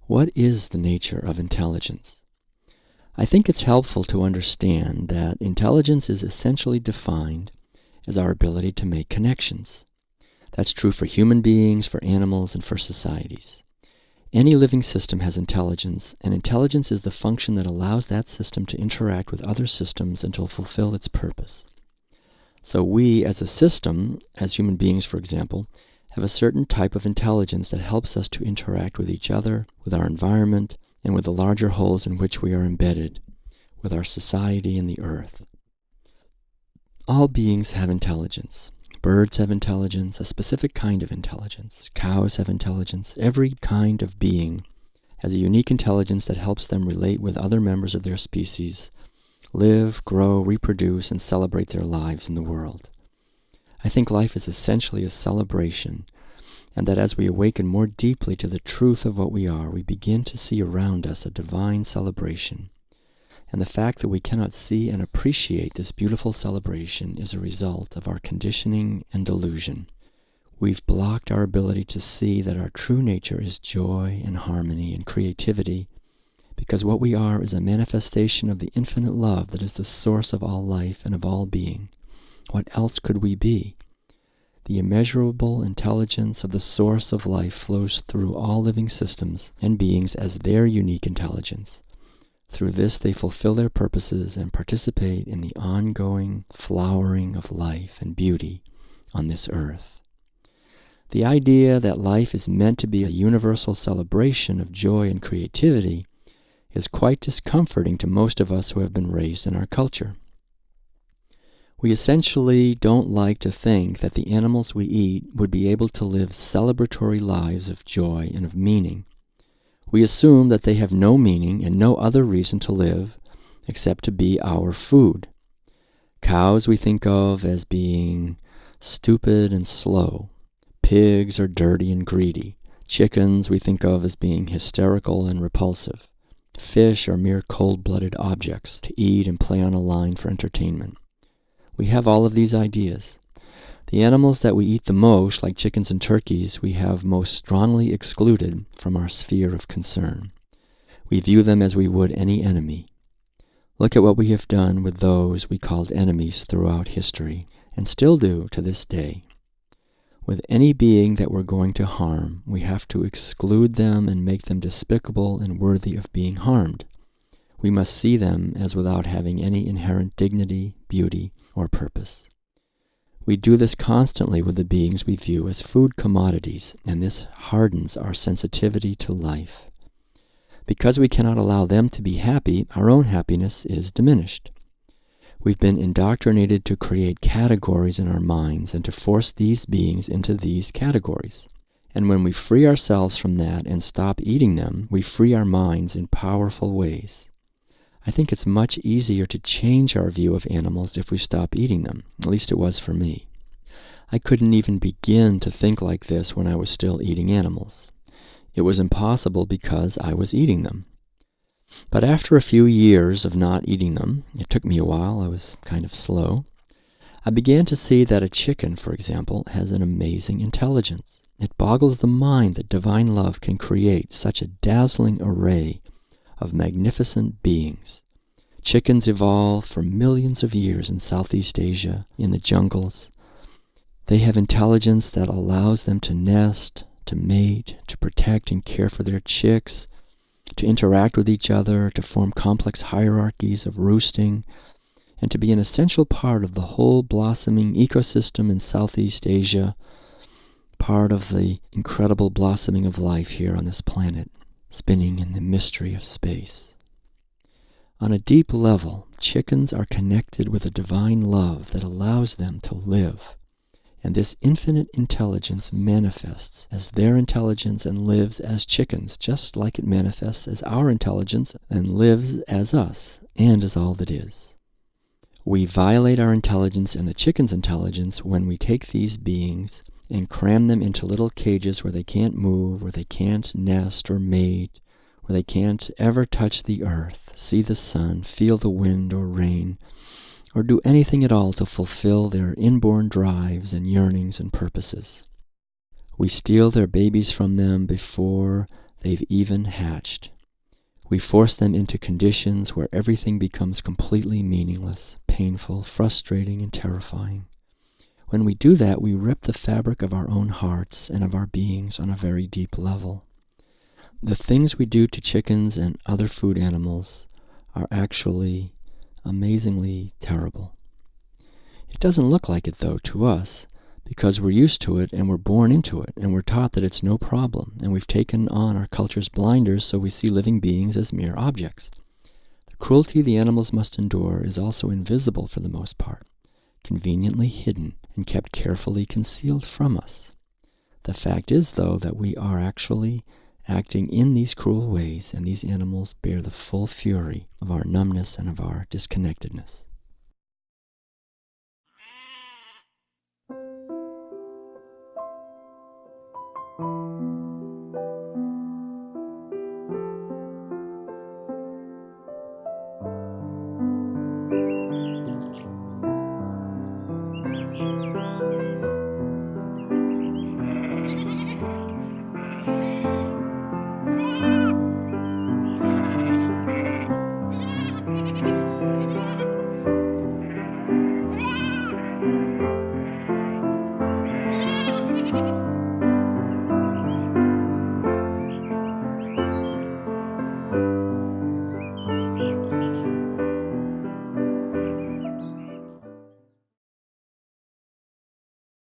What is the nature of intelligence? I think it's helpful to understand that intelligence is essentially defined as our ability to make connections. That's true for human beings, for animals, and for societies. Any living system has intelligence, and intelligence is the function that allows that system to interact with other systems and to fulfill its purpose. So we, as a system, as human beings, for example, have a certain type of intelligence that helps us to interact with each other, with our environment, and with the larger wholes in which we are embedded, with our society and the earth. All beings have intelligence. Birds have intelligence, a specific kind of intelligence. Cows have intelligence. Every kind of being has a unique intelligence that helps them relate with other members of their species, live, grow, reproduce, and celebrate their lives in the world. I think life is essentially a celebration, and that as we awaken more deeply to the truth of what we are, we begin to see around us a divine celebration. And the fact that we cannot see and appreciate this beautiful celebration is a result of our conditioning and delusion. We've blocked our ability to see that our true nature is joy and harmony and creativity, because what we are is a manifestation of the infinite love that is the source of all life and of all being. What else could we be? The immeasurable intelligence of the source of life flows through all living systems and beings as their unique intelligence. Through this they fulfill their purposes and participate in the ongoing flowering of life and beauty on this earth. The idea that life is meant to be a universal celebration of joy and creativity is quite discomforting to most of us who have been raised in our culture. We essentially don't like to think that the animals we eat would be able to live celebratory lives of joy and of meaning. We assume that they have no meaning and no other reason to live except to be our food. Cows we think of as being stupid and slow. Pigs are dirty and greedy. Chickens we think of as being hysterical and repulsive. Fish are mere cold-blooded objects to eat and play on a line for entertainment. We have all of these ideas. The animals that we eat the most, like chickens and turkeys, we have most strongly excluded from our sphere of concern. We view them as we would any enemy. Look at what we have done with those we called enemies throughout history, and still do to this day. With any being that we're going to harm, we have to exclude them and make them despicable and worthy of being harmed. We must see them as without having any inherent dignity, beauty, or purpose. We do this constantly with the beings we view as food commodities, and this hardens our sensitivity to life. Because we cannot allow them to be happy, our own happiness is diminished. We've been indoctrinated to create categories in our minds and to force these beings into these categories. And when we free ourselves from that and stop eating them, we free our minds in powerful ways. I think it's much easier to change our view of animals if we stop eating them. At least it was for me. I couldn't even begin to think like this when I was still eating animals. It was impossible because I was eating them. But after a few years of not eating them, it took me a while, I was kind of slow, I began to see that a chicken, for example, has an amazing intelligence. It boggles the mind that divine love can create such a dazzling array of magnificent beings. Chickens evolved for millions of years in Southeast Asia, in the jungles. They have intelligence that allows them to nest, to mate, to protect and care for their chicks, to interact with each other, to form complex hierarchies of roosting, and to be an essential part of the whole blossoming ecosystem in Southeast Asia, part of the incredible blossoming of life here on this planet, spinning in the mystery of space. On a deep level, chickens are connected with a divine love that allows them to live, and this infinite intelligence manifests as their intelligence and lives as chickens, just like it manifests as our intelligence and lives as us, and as all that is. We violate our intelligence and the chicken's intelligence when we take these beings and cram them into little cages where they can't move, where they can't nest or mate, where they can't ever touch the earth, see the sun, feel the wind or rain, or do anything at all to fulfill their inborn drives and yearnings and purposes. We steal their babies from them before They've even hatched. We force them into conditions where everything becomes completely meaningless, painful, frustrating, and terrifying. When we do that, we rip the fabric of our own hearts and of our beings on a very deep level. The things we do to chickens and other food animals are actually amazingly terrible. It doesn't look like it, though, to us, because we're used to it and we're born into it, and we're taught that it's no problem, and we've taken on our culture's blinders so we see living beings as mere objects. The cruelty the animals must endure is also invisible for the most part, conveniently hidden and kept carefully concealed from us. The fact is, though, that we are actually acting in these cruel ways, and these animals bear the full fury of our numbness and of our disconnectedness.